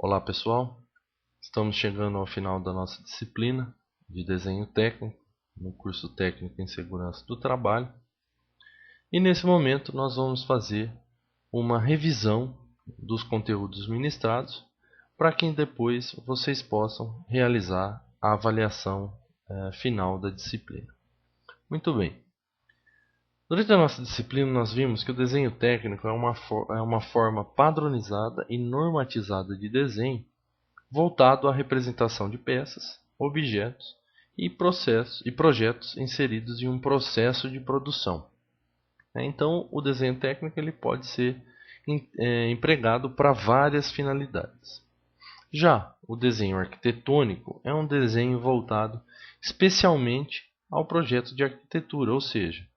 Olá pessoal, estamos chegando ao final da nossa disciplina de desenho técnico no curso técnico em segurança do trabalho e nesse momento nós vamos fazer uma revisão dos conteúdos ministrados para que depois vocês possam realizar a avaliação final da disciplina. Muito bem. Durante a nossa disciplina nós vimos que o desenho técnico é uma forma padronizada e normatizada de desenho voltado à representação de peças, objetos e projetos inseridos em um processo de produção. Então, o desenho técnico ele pode ser empregado para várias finalidades. Já o desenho arquitetônico é um desenho voltado especialmente ao projeto de arquitetura, ou seja,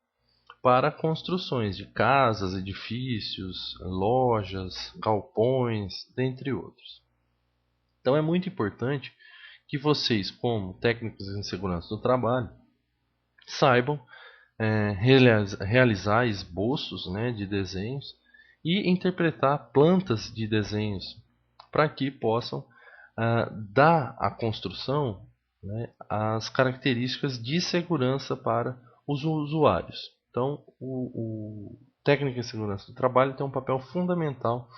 para construções de casas, edifícios, lojas, galpões, dentre outros. Então é muito importante que vocês, como técnicos em segurança do trabalho, saibam realizar esboços de desenhos e interpretar plantas de desenhos para que possam dar à construção as características de segurança para os usuários. Então, o técnico em segurança do trabalho tem um papel fundamental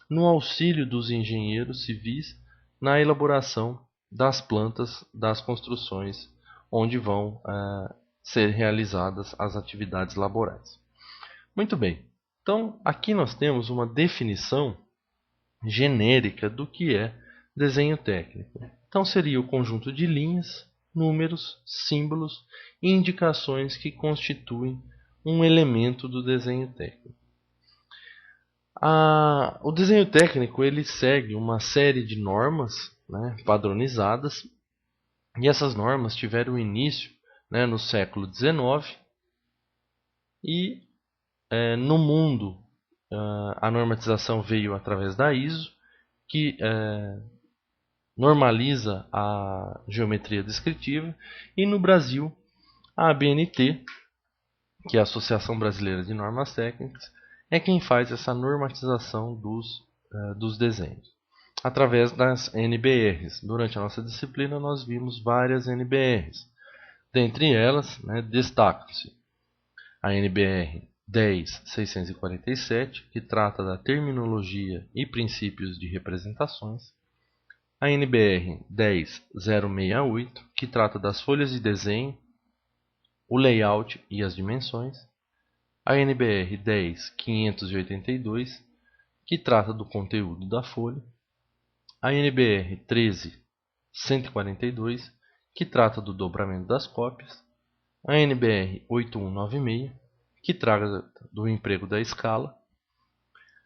no auxílio dos engenheiros civis na elaboração das plantas das construções onde vão ser realizadas as atividades laborais. Muito bem, então aqui nós temos uma definição genérica do que é desenho técnico. Então seria o conjunto de linhas, números, símbolos e indicações que constituem um elemento do desenho técnico. O desenho técnico ele segue uma série de normas padronizadas e essas normas tiveram início no século XIX e no mundo a normatização veio através da ISO, que normaliza a geometria descritiva, e no Brasil a ABNT, que é a Associação Brasileira de Normas Técnicas, é quem faz essa normatização dos desenhos, através das NBRs. Durante a nossa disciplina nós vimos várias NBRs. Dentre elas, destacam-se a NBR 10.647, que trata da terminologia e princípios de representações, a NBR 10.068, que trata das folhas de desenho, o layout e as dimensões, a NBR 10.582, que trata do conteúdo da folha, a NBR 13.142, que trata do dobramento das cópias, a NBR 8196, que trata do emprego da escala,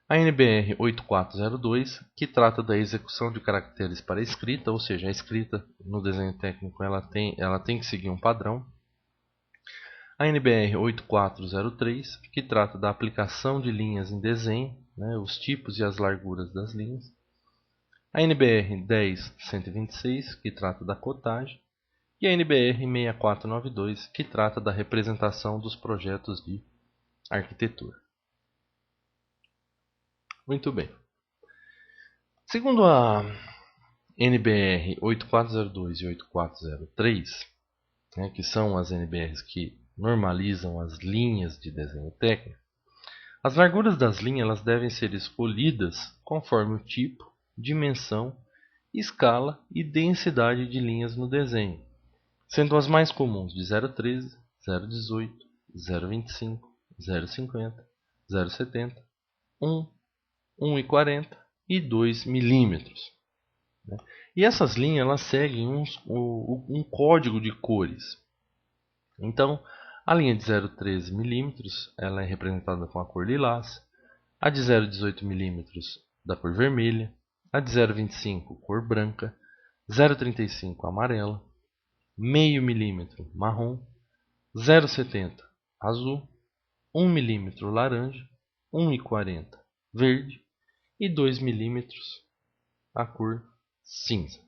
a NBR 8402, que trata da execução de caracteres para a escrita, ou seja, a escrita no desenho técnico ela tem que seguir um padrão, a NBR 8403, que trata da aplicação de linhas em desenho, os tipos e as larguras das linhas, a NBR 10.126, que trata da cotagem, e a NBR 6492, que trata da representação dos projetos de arquitetura. Muito bem. Segundo a NBR 8402 e 8403, que são as NBRs que normalizam as linhas de desenho técnico, as larguras das linhas elas devem ser escolhidas conforme o tipo, dimensão, escala e densidade de linhas no desenho, sendo as mais comuns de 0,13, 0,18, 0,25, 0,50, 0,70, 1, 1,40 e 2 milímetros. E essas linhas elas seguem um código de cores. Então, a linha de 0,13 milímetros ela é representada com a cor lilás, a de 0,18 milímetros da cor vermelha, a de 0,25 cor branca, 0,35 amarela, meio milímetro marrom, 0,70 azul, 1 milímetro laranja, 1,40 verde e 2 milímetros a cor cinza.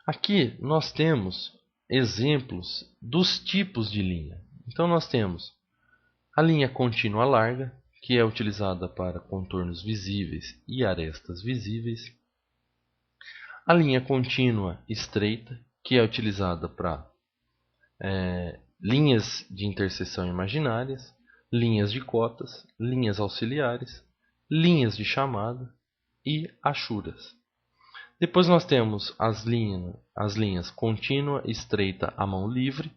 Aqui nós temos exemplos dos tipos de linha. Então nós temos a linha contínua larga, que é utilizada para contornos visíveis e arestas visíveis. A linha contínua estreita, que é utilizada para linhas de interseção imaginárias, linhas de cotas, linhas auxiliares, linhas de chamada e achuras. Depois nós temos as linhas contínua, estreita, à mão livre,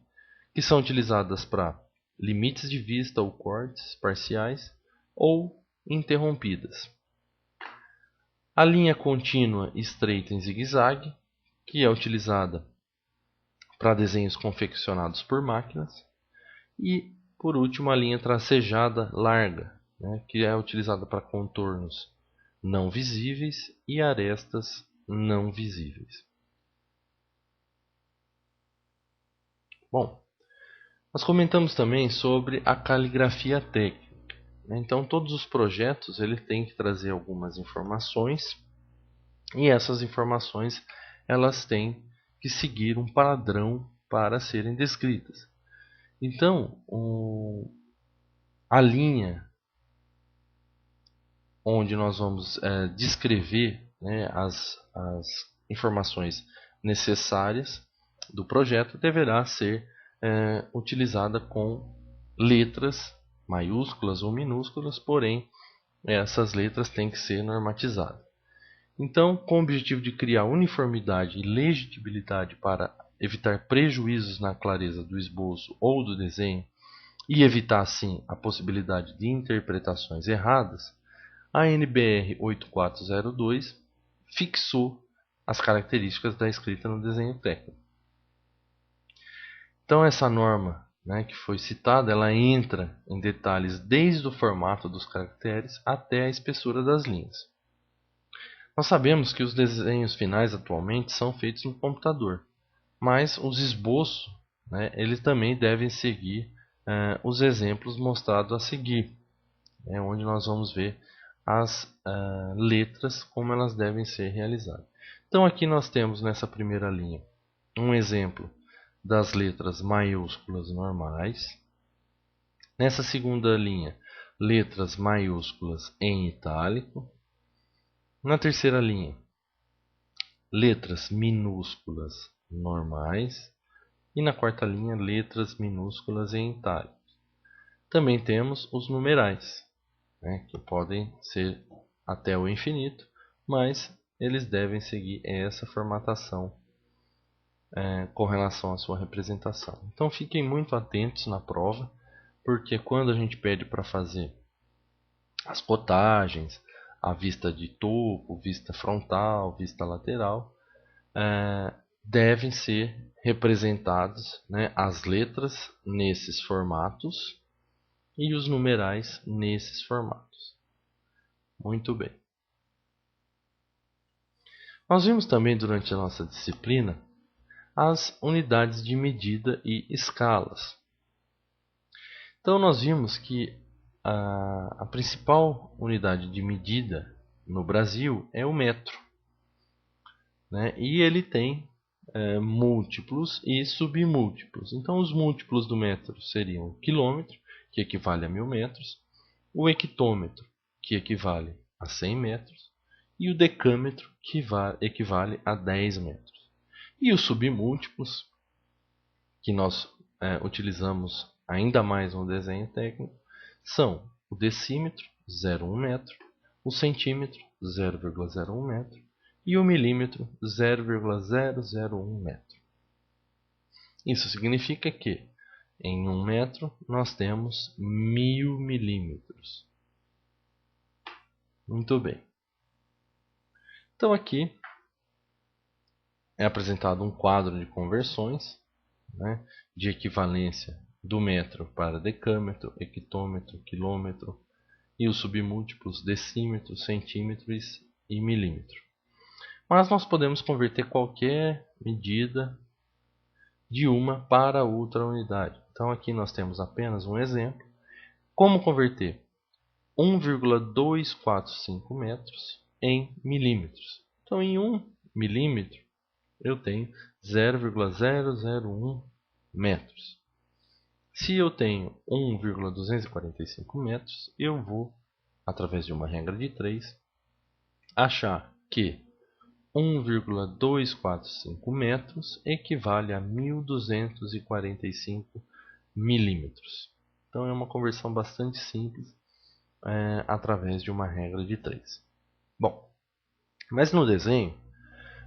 que são utilizadas para limites de vista ou cortes parciais ou interrompidas. A linha contínua estreita em zigue-zague, que é utilizada para desenhos confeccionados por máquinas. E, por último, a linha tracejada larga, que é utilizada para contornos não visíveis e arestas não visíveis. Bom, nós comentamos também sobre a caligrafia técnica. Então, todos os projetos têm que trazer algumas informações, e essas informações elas têm que seguir um padrão para serem descritas. Então, a linha onde nós vamos descrever as informações necessárias do projeto deverá ser utilizada com letras maiúsculas ou minúsculas, porém essas letras têm que ser normatizadas. Então, com o objetivo de criar uniformidade e legibilidade para evitar prejuízos na clareza do esboço ou do desenho e evitar, assim, a possibilidade de interpretações erradas, a NBR 8402 fixou as características da escrita no desenho técnico. Então, essa norma que foi citada, ela entra em detalhes desde o formato dos caracteres até a espessura das linhas. Nós sabemos que os desenhos finais atualmente são feitos no computador, mas os esboços eles também devem seguir os exemplos mostrados a seguir, onde nós vamos ver as letras como elas devem ser realizadas. Então aqui nós temos nessa primeira linha um exemplo das letras maiúsculas normais. Nessa segunda linha, letras maiúsculas em itálico. Na terceira linha, letras minúsculas normais. E na quarta linha, letras minúsculas em itálico. Também temos os numerais, que podem ser até o infinito, mas eles devem seguir essa formatação com relação à sua representação. Então fiquem muito atentos na prova, porque quando a gente pede para fazer as cotagens, a vista de topo, vista frontal, vista lateral, devem ser representadas as letras nesses formatos e os numerais nesses formatos. Muito bem. Nós vimos também durante a nossa disciplina as unidades de medida e escalas. Então nós vimos que a principal unidade de medida no Brasil é o metro, e ele tem múltiplos e submúltiplos. Então os múltiplos do metro seriam o quilômetro, que equivale a 1000 metros, o hectômetro, que equivale a 100 metros, e o decâmetro, que equivale a 10 metros. E os submúltiplos, que nós utilizamos ainda mais no desenho técnico, são o decímetro, 0,1 metro, o centímetro, 0,01 metro, e o milímetro, 0,001 metro. Isso significa que em 1 metro nós temos 1000 milímetros. Muito bem. Então aqui é apresentado um quadro de conversões de equivalência do metro para decâmetro, hectômetro, quilômetro e os submúltiplos decímetro, centímetros e milímetro. Mas nós podemos converter qualquer medida de uma para outra unidade. Então aqui nós temos apenas um exemplo. Como converter 1,245 metros em milímetros? Então em 1 milímetro eu tenho 0,001 metros. Se eu tenho 1,245 metros, eu vou, através de uma regra de 3, achar que 1,245 metros equivale a 1.245 milímetros. Então é uma conversão bastante simples através de uma regra de 3. Bom, mas no desenho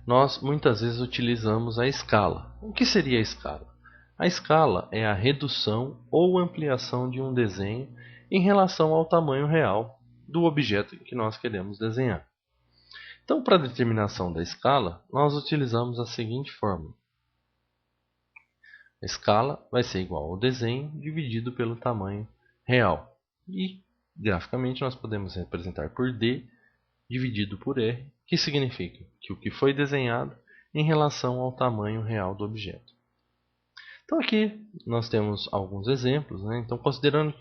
nós muitas vezes utilizamos a escala. O que seria a escala? A escala é a redução ou ampliação de um desenho em relação ao tamanho real do objeto que nós queremos desenhar. Então, para a determinação da escala, nós utilizamos a seguinte fórmula. A escala vai ser igual ao desenho dividido pelo tamanho real. E, graficamente, nós podemos representar por D dividido por R, que significa que o que foi desenhado em relação ao tamanho real do objeto. Então aqui nós temos alguns exemplos, né? Então, considerando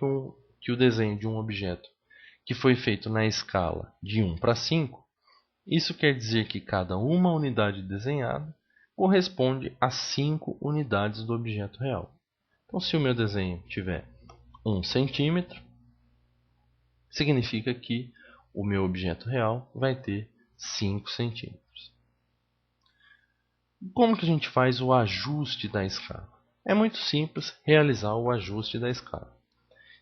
que o desenho de um objeto que foi feito na escala de 1 para 5, isso quer dizer que cada uma unidade desenhada corresponde a 5 unidades do objeto real. Então, se o meu desenho tiver 1 centímetro, significa que o meu objeto real vai ter 5 centímetros. Como que a gente faz o ajuste da escala? É muito simples realizar o ajuste da escala.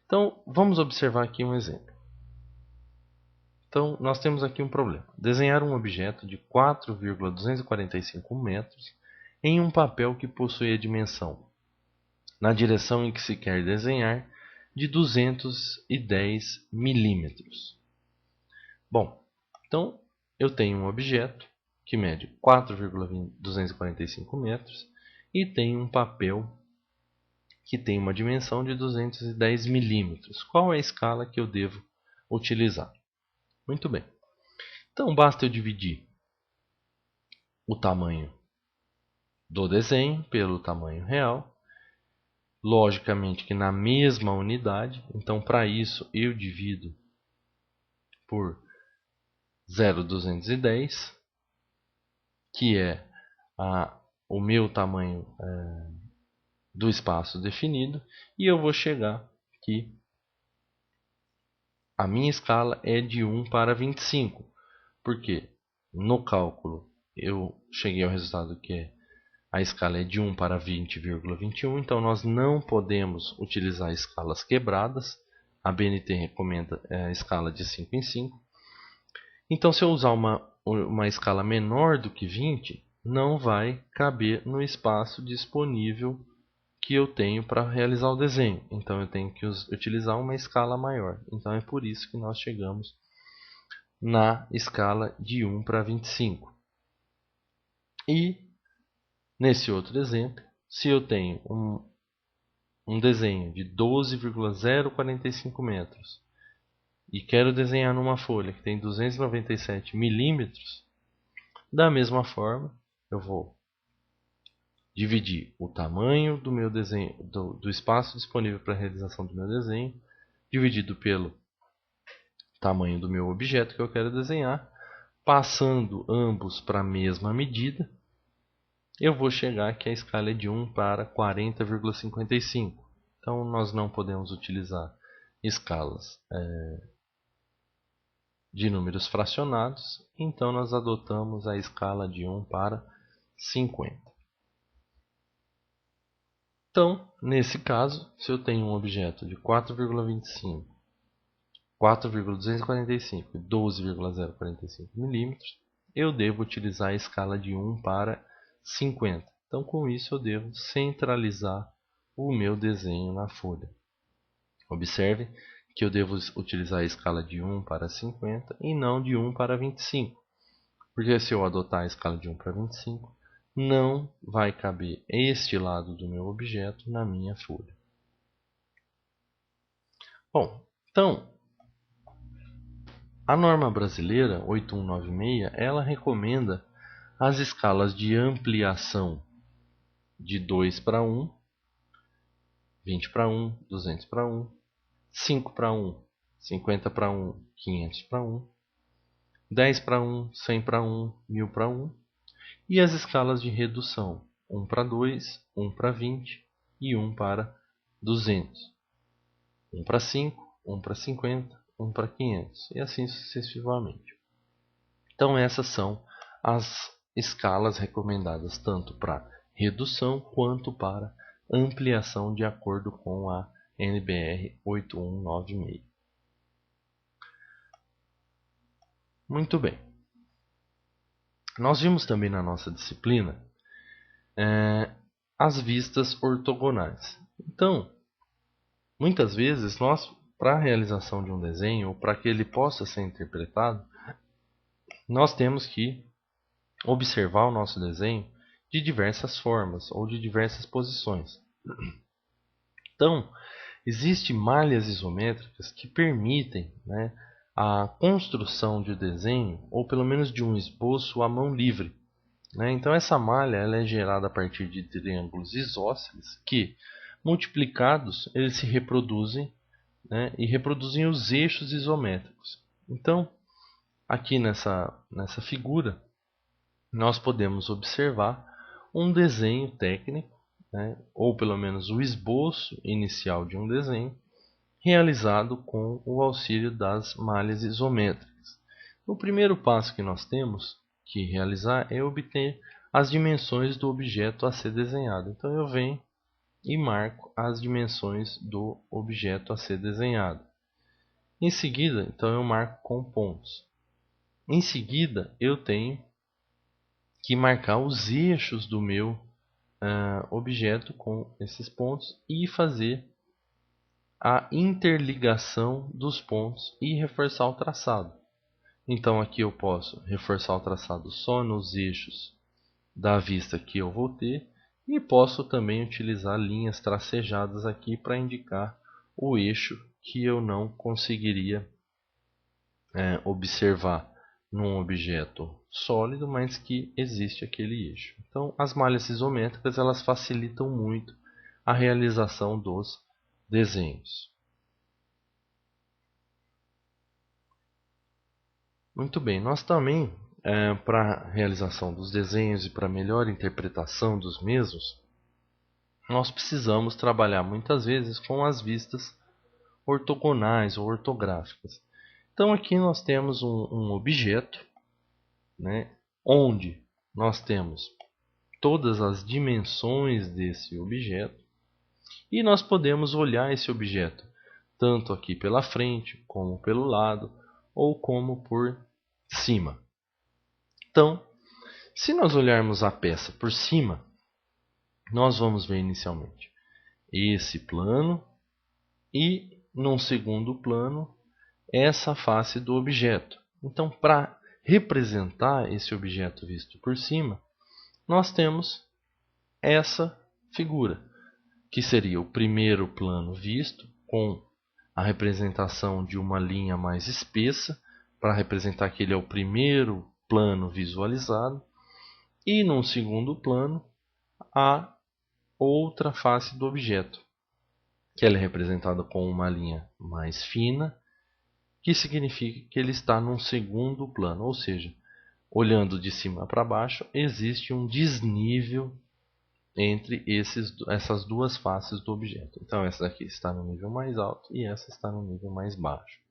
Então, vamos observar aqui um exemplo. Então, nós temos aqui um problema. Desenhar um objeto de 4,245 metros em um papel que possui a dimensão, na direção em que se quer desenhar, de 210 milímetros. Bom, então eu tenho um objeto que mede 4,245 metros e tem um papel que tem uma dimensão de 210 milímetros. Qual é a escala que eu devo utilizar? Muito bem. Então basta eu dividir o tamanho do desenho pelo tamanho real. Logicamente que na mesma unidade. Então para isso eu divido por 0,210, que é o meu tamanho do espaço definido. E eu vou chegar que a minha escala é de 1 para 25. Porque no cálculo eu cheguei ao resultado que a escala é de 1 para 20,21. Então nós não podemos utilizar escalas quebradas. A BNT recomenda a escala de 5 em 5. Então se eu usar uma escala menor do que 20, não vai caber no espaço disponível que eu tenho para realizar o desenho. Então eu tenho que utilizar uma escala maior. Então é por isso que nós chegamos na escala de 1 para 25. E nesse outro exemplo, se eu tenho um desenho de 12,045 metros e quero desenhar numa folha que tem 297 milímetros, da mesma forma eu vou dividir o tamanho do meu desenho, do espaço disponível para a realização do meu desenho, dividido pelo tamanho do meu objeto que eu quero desenhar, passando ambos para a mesma medida, eu vou chegar que a escala é de 1 para 40,55. Então nós não podemos utilizar escalas de números fracionados, então nós adotamos a escala de 1 para 50. Então, nesse caso, se eu tenho um objeto de 4,25, 4,245 e 12,045 milímetros, eu devo utilizar a escala de 1 para 50. Então, com isso, eu devo centralizar o meu desenho na folha. Observe que eu devo utilizar a escala de 1 para 50 e não de 1 para 25. Porque se eu adotar a escala de 1 para 25, não vai caber este lado do meu objeto na minha folha. Bom, então, a norma brasileira 8196, ela recomenda as escalas de ampliação de 2 para 1, 20 para 1, 200 para 1, 5 para 1, 50 para 1, 500 para 1, 10 para 1, 100 para 1, 1000 para 1, e as escalas de redução 1 para 2, 1 para 20 e 1 para 200, 1 para 5, 1 para 50, 1 para 500 e assim sucessivamente. Então essas são as escalas recomendadas tanto para redução quanto para ampliação de acordo com a NBR 8196. Muito bem. Nós vimos também na nossa disciplina as vistas ortogonais. Então, muitas vezes nós, para a realização de um desenho ou para que ele possa ser interpretado, nós temos que observar o nosso desenho de diversas formas ou de diversas posições. Então, existem malhas isométricas que permitem, a construção de desenho ou pelo menos de um esboço à mão livre. Então essa malha ela é gerada a partir de triângulos isósceles que, multiplicados, eles se reproduzem, e reproduzem os eixos isométricos. Então, aqui nessa figura, nós podemos observar um desenho técnico, ou pelo menos o esboço inicial de um desenho, realizado com o auxílio das malhas isométricas. O primeiro passo que nós temos que realizar é obter as dimensões do objeto a ser desenhado. Então eu venho e marco as dimensões do objeto a ser desenhado. Em seguida, então eu marco com pontos. Em seguida, eu tenho que marcar os eixos do meu objeto com esses pontos e fazer a interligação dos pontos e reforçar o traçado. Então aqui eu posso reforçar o traçado só nos eixos da vista que eu vou ter e posso também utilizar linhas tracejadas aqui para indicar o eixo que eu não conseguiria observar num objeto sólido, mas que existe aquele eixo. Então as malhas isométricas elas facilitam muito a realização dos desenhos. Muito bem, nós também, para a realização dos desenhos e para melhor interpretação dos mesmos, nós precisamos trabalhar muitas vezes com as vistas ortogonais ou ortográficas. Então aqui nós temos um objeto, onde nós temos todas as dimensões desse objeto e nós podemos olhar esse objeto tanto aqui pela frente, como pelo lado, ou como por cima. Então, se nós olharmos a peça por cima, nós vamos ver inicialmente esse plano e, num segundo plano, essa face do objeto. Então, para representar esse objeto visto por cima, nós temos essa figura, que seria o primeiro plano visto com a representação de uma linha mais espessa, para representar que ele é o primeiro plano visualizado, e num segundo plano a outra face do objeto, que ela é representada com uma linha mais fina, que significa que ele está num segundo plano, ou seja, olhando de cima para baixo, existe um desnível entre essas duas faces do objeto. Então essa daqui está no nível mais alto e essa está no nível mais baixo.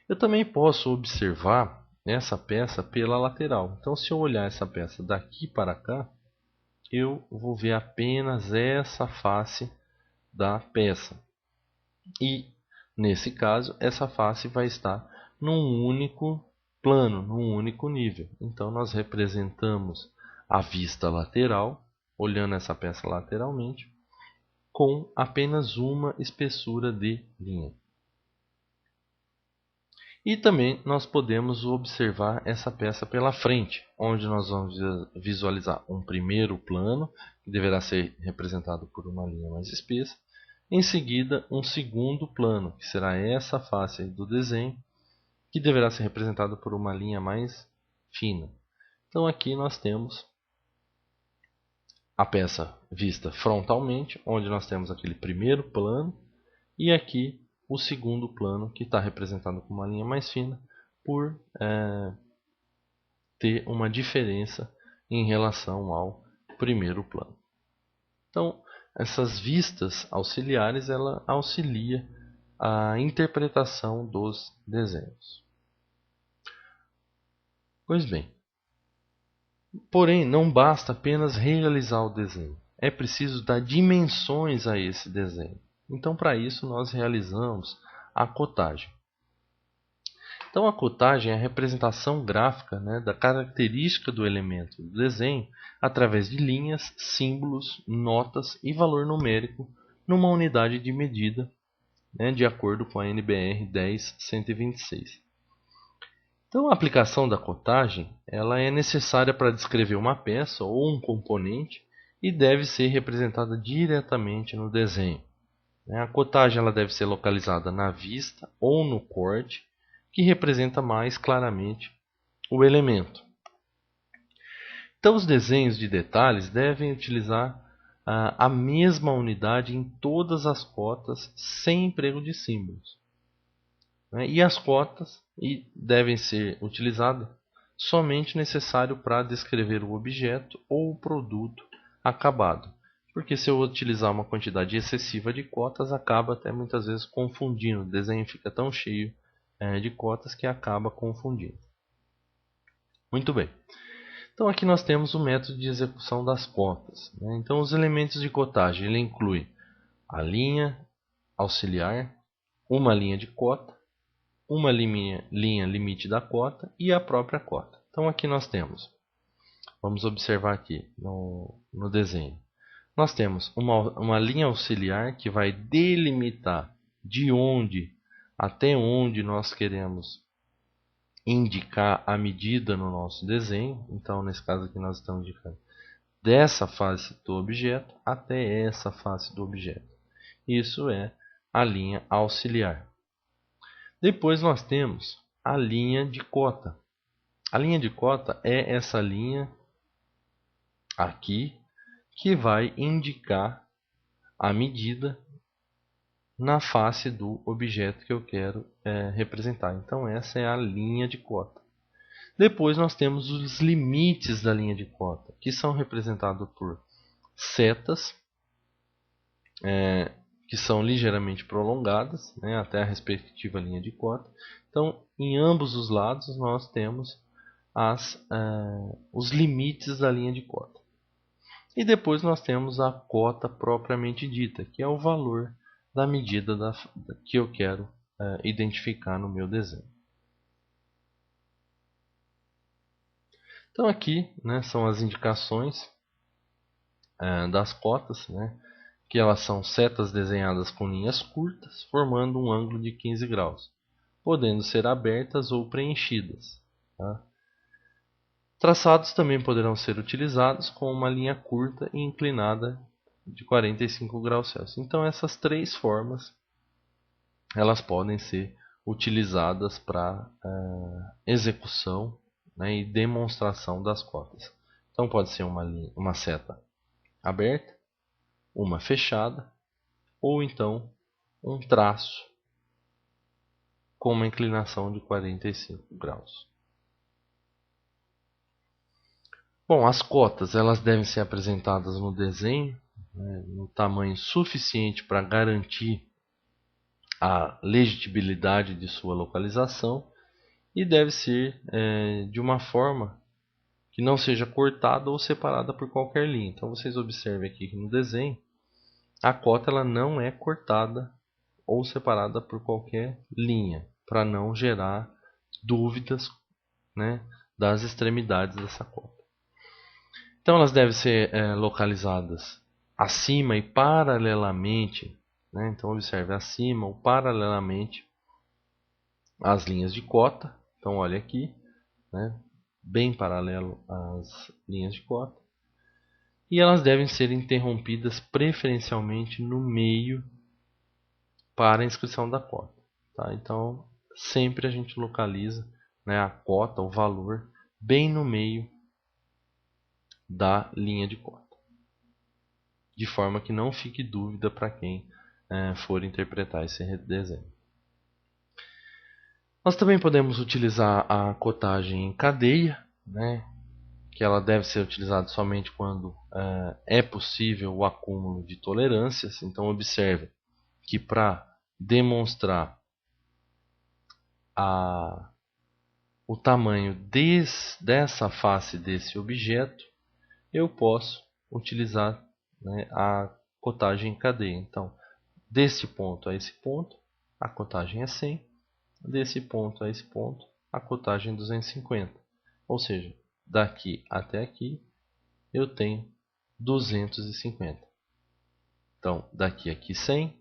Eu também posso observar essa peça pela lateral. Então se eu olhar essa peça daqui para cá, eu vou ver apenas essa face da peça. E nesse caso, essa face vai estar num único plano, num único nível. Então nós representamos a vista lateral, olhando essa peça lateralmente, com apenas uma espessura de linha. E também nós podemos observar essa peça pela frente, onde nós vamos visualizar um primeiro plano, que deverá ser representado por uma linha mais espessa. Em seguida, um segundo plano, que será essa face do desenho, que deverá ser representado por uma linha mais fina. Então aqui nós temos a peça vista frontalmente, onde nós temos aquele primeiro plano, e aqui o segundo plano, que está representado com uma linha mais fina, por ter uma diferença em relação ao primeiro plano. Então, essas vistas auxiliares ela auxilia a interpretação dos desenhos. Pois bem, porém não basta apenas realizar o desenho, é preciso dar dimensões a esse desenho. Então, para isso, nós realizamos a cotagem. Então, a cotagem é a representação gráfica, né, da característica do elemento do desenho através de linhas, símbolos, notas e valor numérico numa unidade de medida, né, de acordo com a NBR 10126. Então, a aplicação da cotagem ela é necessária para descrever uma peça ou um componente e deve ser representada diretamente no desenho. A cotagem ela deve ser localizada na vista ou no corte, que representa mais claramente o elemento. Então, os desenhos de detalhes devem utilizar a mesma unidade em todas as cotas, sem emprego de símbolos. E as cotas devem ser utilizadas somente necessário para descrever o objeto ou o produto acabado. Porque se eu utilizar uma quantidade excessiva de cotas, acaba até muitas vezes confundindo. O desenho fica tão cheio de cotas que acaba confundindo. Muito bem. Então aqui nós temos o método de execução das cotas. Então os elementos de cotagem ele inclui a linha auxiliar, uma linha de cota, uma linha limite da cota e a própria cota. Então aqui nós temos, vamos observar aqui no desenho, nós temos uma linha auxiliar que vai delimitar de onde até onde nós queremos indicar a medida no nosso desenho. Então nesse caso aqui nós estamos indicando dessa face do objeto até essa face do objeto. Isso é a linha auxiliar. Depois nós temos a linha de cota. A linha de cota é essa linha aqui que vai indicar a medida na face do objeto que eu quero representar. Então essa é a linha de cota. Depois nós temos os limites da linha de cota, que são representados por setas, que são ligeiramente prolongadas, até a respectiva linha de cota. Então, em ambos os lados nós temos os limites da linha de cota. E depois nós temos a cota propriamente dita, que é o valor da medida que eu quero identificar no meu desenho. Então aqui são as indicações das cotas, que elas são setas desenhadas com linhas curtas, formando um ângulo de 15 graus, podendo ser abertas ou preenchidas. Traçados também poderão ser utilizados com uma linha curta e inclinada de 45 graus Celsius. Então essas três formas elas podem ser utilizadas para execução e demonstração das cotas. Então pode ser uma seta aberta, uma fechada ou então um traço com uma inclinação de 45 graus. Bom, as cotas elas devem ser apresentadas no desenho no tamanho suficiente para garantir a legibilidade de sua localização e deve ser de uma forma que não seja cortada ou separada por qualquer linha. Então vocês observem aqui que no desenho a cota ela não é cortada ou separada por qualquer linha, para não gerar dúvidas das extremidades dessa cota. Então elas devem ser localizadas acima e paralelamente, então observe acima ou paralelamente às linhas de cota. Então olha aqui, bem paralelo às linhas de cota. E elas devem ser interrompidas preferencialmente no meio para a inscrição da cota. Então sempre a gente localiza a cota, o valor, bem no meio da linha de cota, de forma que não fique dúvida para quem for interpretar esse desenho. Nós também podemos utilizar a cotagem em cadeia, que ela deve ser utilizada somente quando é possível o acúmulo de tolerâncias. Então observe que para demonstrar o tamanho dessa face desse objeto, eu posso utilizar, né, a cotagem em cadeia. Então, desse ponto a esse ponto, a cotagem é 100. Desse ponto a esse ponto, a cotagem é 250. Ou seja, daqui até aqui, eu tenho 250. Então, daqui a aqui 100,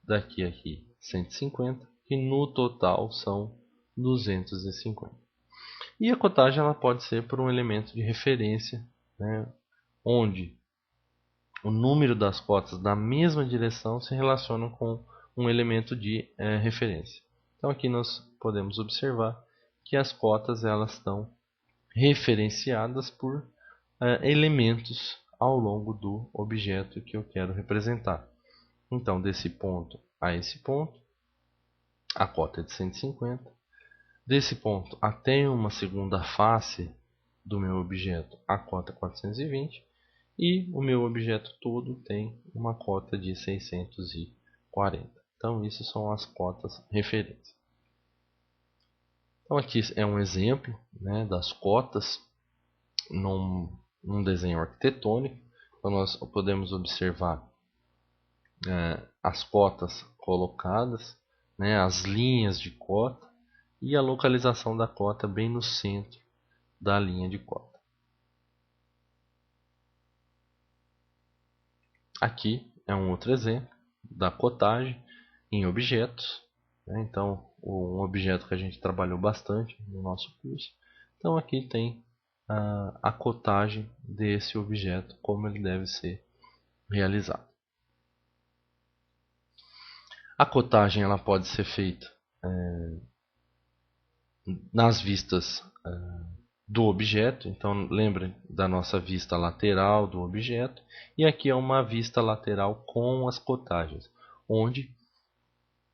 daqui a aqui 150, e no total são 250. E a cotagem ela pode ser por um elemento de referência, né, onde o número das cotas da mesma direção se relacionam com um elemento de referência. Então aqui nós podemos observar que as cotas elas estão referenciadas por elementos ao longo do objeto que eu quero representar. Então desse ponto a esse ponto, a cota é de 150. Desse ponto até uma segunda face do meu objeto, a cota é 420. E o meu objeto todo tem uma cota de 640. Então, isso são as cotas referentes. Então, aqui é um exemplo, né, das cotas num desenho arquitetônico. Então, nós podemos observar as cotas colocadas, né, as linhas de cota e a localização da cota bem no centro da linha de cota. Aqui é um outro exemplo da cotagem em objetos, né? Então, um objeto que a gente trabalhou bastante no nosso curso. Então, aqui tem a cotagem desse objeto, como ele deve ser realizado. A cotagem ela pode ser feita nas vistas do objeto. Então, lembre da nossa vista lateral do objeto. E aqui é uma vista lateral com as cotagens, onde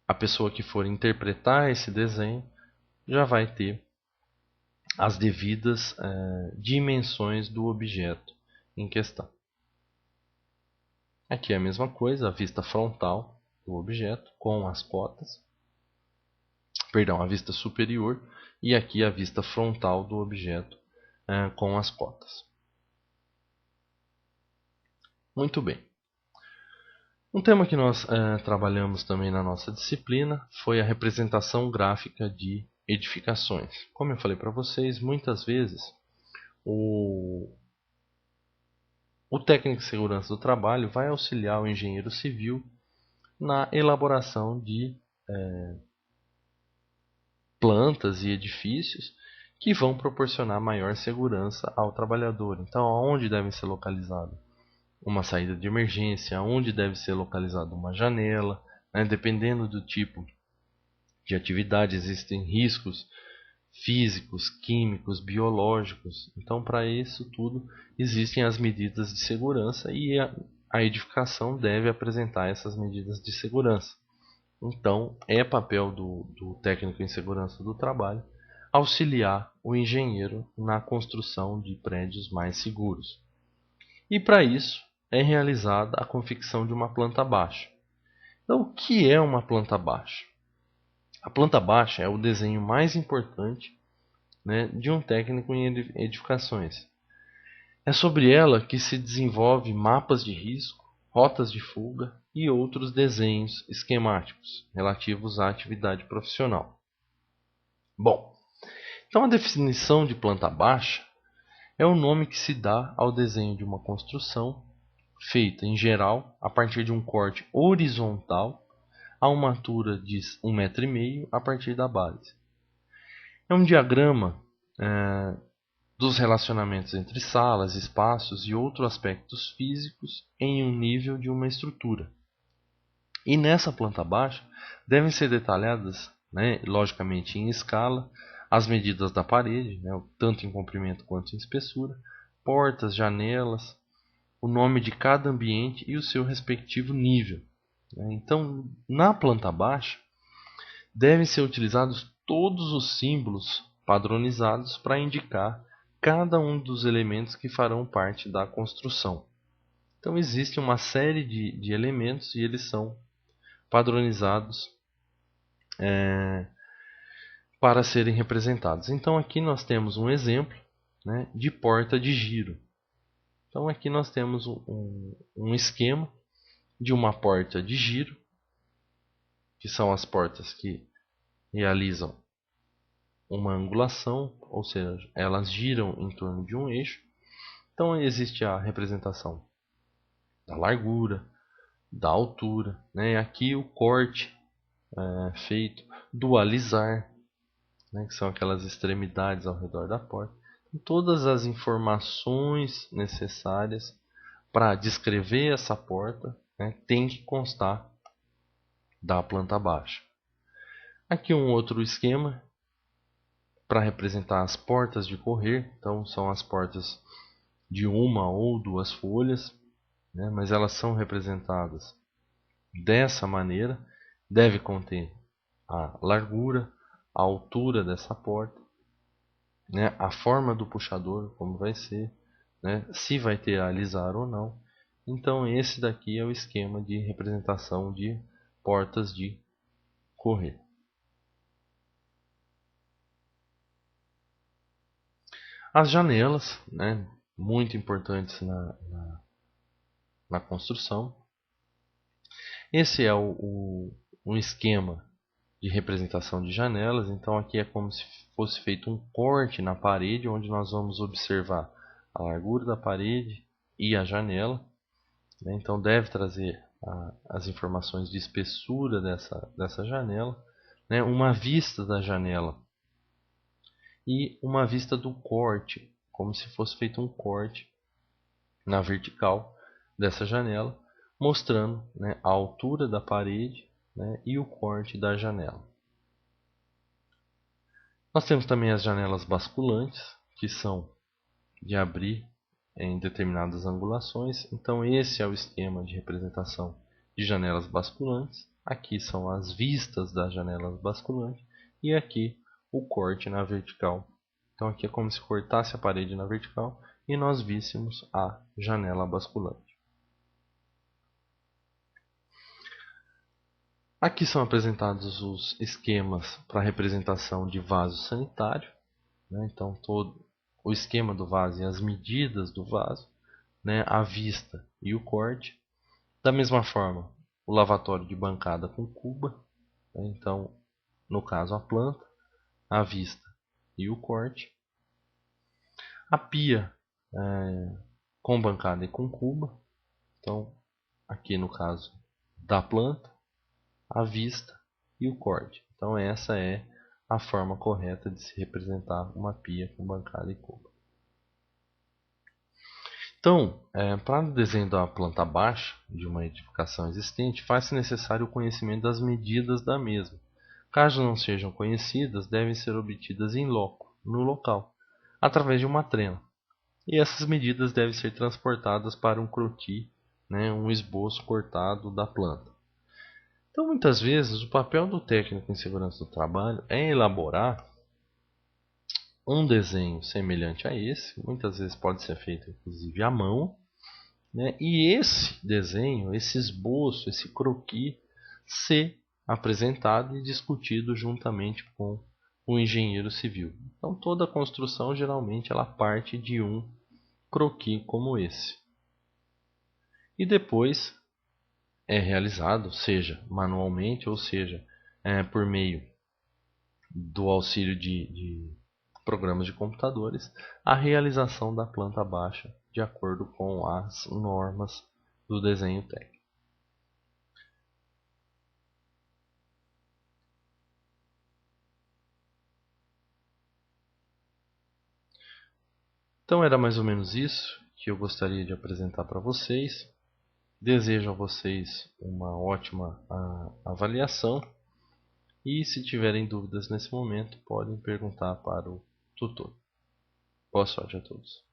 a pessoa que for interpretar esse desenho já vai ter as devidas dimensões do objeto em questão. Aqui é a mesma coisa, a vista frontal do objeto com as cotas. Perdão, a vista superior, e aqui a vista frontal do objeto com as cotas. Muito bem. Um tema que nós trabalhamos também na nossa disciplina foi a representação gráfica de edificações. Como eu falei para vocês, muitas vezes o técnico de segurança do trabalho vai auxiliar o engenheiro civil na elaboração de plantas e edifícios que vão proporcionar maior segurança ao trabalhador. Então, aonde deve ser localizado uma saída de emergência, onde deve ser localizada uma janela, né? Dependendo do tipo de atividade, existem riscos físicos, químicos, biológicos. Então, para isso tudo, existem as medidas de segurança e a edificação deve apresentar essas medidas de segurança. Então, é papel do técnico em segurança do trabalho auxiliar o engenheiro na construção de prédios mais seguros. E para isso, é realizada a confecção de uma planta baixa. Então, o que é uma planta baixa? A planta baixa é o desenho mais importante, né, de um técnico em edificações. É sobre ela que se desenvolve mapas de risco, rotas de fuga e outros desenhos esquemáticos relativos à atividade profissional. Bom, então a definição de planta baixa é o nome que se dá ao desenho de uma construção feita, em geral, a partir de um corte horizontal a uma altura de 1,5 m a partir da base. É um diagrama dos relacionamentos entre salas, espaços e outros aspectos físicos em um nível de uma estrutura. E nessa planta baixa devem ser detalhadas, né, logicamente em escala, as medidas da parede, né, tanto em comprimento quanto em espessura, portas, janelas, o nome de cada ambiente e o seu respectivo nível. Então, na planta baixa, devem ser utilizados todos os símbolos padronizados para indicar cada um dos elementos que farão parte da construção. Então existe uma série de elementos e eles são padronizados para serem representados. Então aqui nós temos um exemplo, né, de porta de giro. Então aqui nós temos um esquema de uma porta de giro, que são as portas que realizam uma angulação, ou seja, elas giram em torno de um eixo. Então existe a representação da largura, da altura, né? Aqui o corte feito, do alizar, né? Que são aquelas extremidades ao redor da porta. Então, todas as informações necessárias para descrever essa porta, né, tem que constar da planta baixa. Aqui um outro esquema para representar as portas de correr. Então são as portas de uma ou duas folhas, né, mas elas são representadas dessa maneira. Deve conter a largura, a altura dessa porta, né, a forma do puxador, como vai ser, né, se vai ter alisar ou não. Então esse daqui é o esquema de representação de portas de correr. As janelas, né, muito importantes na construção. Esse é um esquema de representação de janelas. Então aqui é como se fosse feito um corte na parede, onde nós vamos observar a largura da parede e a janela. Então deve trazer as informações de espessura dessa janela, né, uma vista da janela e uma vista do corte, como se fosse feito um corte na vertical dessa janela, mostrando, né, a altura da parede, né, e o corte da janela. Nós temos também as janelas basculantes, que são de abrir em determinadas angulações. Então esse é o esquema de representação de janelas basculantes. Aqui são as vistas das janelas basculantes e aqui o corte na vertical. Então aqui é como se cortasse a parede na vertical e nós víssemos a janela basculante. Aqui são apresentados os esquemas para representação de vaso sanitário, né? Então todo o esquema do vaso e as medidas do vaso, né? A vista e o corte. Da mesma forma, o lavatório de bancada com cuba, né? Então no caso a planta, a vista e o corte. A pia com bancada e com cuba, então aqui no caso da planta, a vista e o corte. Então essa é a forma correta de se representar uma pia com bancada e cuba. Então, para o desenho da planta baixa de uma edificação existente, faz-se necessário o conhecimento das medidas da mesma. Caso não sejam conhecidas, devem ser obtidas in loco, no local, através de uma trena. E essas medidas devem ser transportadas para um croquis, né, um esboço cortado da planta. Então, muitas vezes, o papel do técnico em segurança do trabalho é elaborar um desenho semelhante a esse. Muitas vezes pode ser feito, inclusive, à mão, né? E esse desenho, esse esboço, esse croquis, ser apresentado e discutido juntamente com o engenheiro civil. Então, toda a construção, geralmente, ela parte de um croquis como esse. E depois é realizado, seja manualmente, ou seja, por meio do auxílio de programas de computadores, a realização da planta baixa de acordo com as normas do desenho técnico. Então era mais ou menos isso que eu gostaria de apresentar para vocês. Desejo a vocês uma ótima avaliação e se tiverem dúvidas nesse momento podem perguntar para o tutor. Boa sorte a todos.